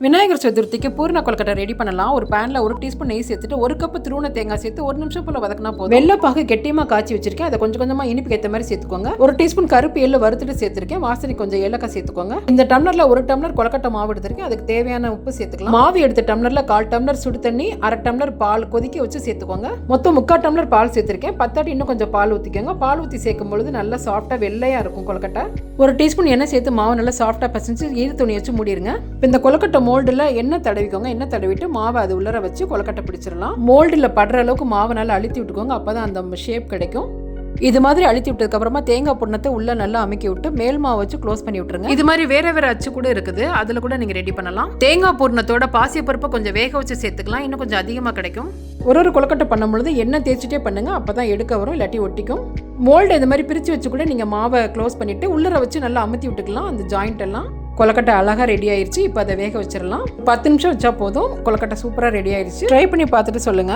விநாயகர் சதுர்த்திக்கு பூர்ண கொழுக்கட்டை ரெடி பண்ணலாம். ஒரு பேன்ல 1 டீஸ்பூன் நெய் சேர்த்துட்டு 1 கப் துருவன தேங்காய் சேர்த்து 1 நிமிஷம் போல வதக்கினா போதும். வெள்ளப்பாகு கெட்டியமா காய்ச்சி வச்சிருக்கேன். அதை கொஞ்சம் கொஞ்சமா இனிப்புக்கு ஏற்ற மாதிரி சேர்த்துக்கோங்க. 1 டீஸ்பூன் கருப்பு எள்ளு வறுத்துட்டு சேர்த்திருக்கேன். வாசனை கொஞ்சம் ஏலக்காய் சேர்த்துக்கோங்க. இந்த டம்ளர்ல 1 டம்ளர் கொழுக்கட்டை மாவு எடுத்திருக்கேன். அதுக்கு தேவையான உப்பு சேர்த்துக்கலாம். மாவு எடுத்த டம்ளர்ல 1/4 டம்ளர் சுடு தண்ணி, 1/2 டம்ளர் பால் கொதிக்க வச்சு சேர்த்துக்கோங்க. மொத்தம் 3/4 டம்ளர் பால் சேர்த்திருக்கேன். பத்தாட்டி இன்னும் கொஞ்சம் பால் ஊற்றிக்கோங்க. பால் ஊற்றி சேர்க்கும் பொழுது நல்லா சாஃப்டா வெள்ளையா இருக்கும் கொழுக்கட்டை. 1 டீஸ்பூன் எண்ணெய் சேர்த்து மாவு நல்லா சாஃப்டா பசஞ்சு ஈர துணி வச்சு மூடிடுங்க. இந்த கொழுக்கட்டை மோல்டுல எண்ணெய் தடவிக்கோங்க. எண்ணெய் தடவிட்டு மாவை அது உள்ளர வச்சு கொழுக்கட்டை பிடிச்சிடலாம். மோல்டில் படுற அளவுக்கு மாவை நல்லா அழுத்தி விட்டுக்கோங்க. அப்பதான் அந்த ஷேப் கிடைக்கும். இது மாதிரி அழுத்தி விட்டதுக்கு அப்புறமா தேங்காய் பூர்ணத்தை உள்ள நல்லா அமுக்கி விட்டு மேல் மாவு வச்சு க்ளோஸ் பண்ணி விட்டுருங்க. இது மாதிரி வேற வேற அச்சு கூட இருக்குது, அதுல கூட நீங்க ரெடி பண்ணலாம். தேங்காய் பூர்ணத்தோட பாசிப்பருப்பை கொஞ்சம் வேக வச்சு சேர்த்துக்கலாம், இன்னும் கொஞ்சம் அதிகமா கிடைக்கும். ஒரு கொழுக்கட்டை பண்ணும் பொழுது எண்ணெய் தேய்ச்சிட்டே பண்ணுங்க, அப்பதான் எடுக்க வரும், இல்லாட்டி ஒட்டிக்கும். மோல்டு இது மாதிரி பிரிச்சு வச்சு கூட நீங்க மாவை க்ளோஸ் பண்ணிட்டு உள்ளர வச்சு நல்லா அமுத்தி விட்டுக்கலாம். அந்த ஜாயிண்ட் எல்லாம் கொழுக்கட்டை அழகா ரெடி ஆயிருச்சு. இப்போ அதை வேக வச்சிடலாம். 10 நிமிஷம் வச்சா போதும். கொழுக்கட்டை சூப்பரா ரெடி ஆயிருச்சு. ட்ரை பண்ணி பார்த்துட்டு சொல்லுங்க.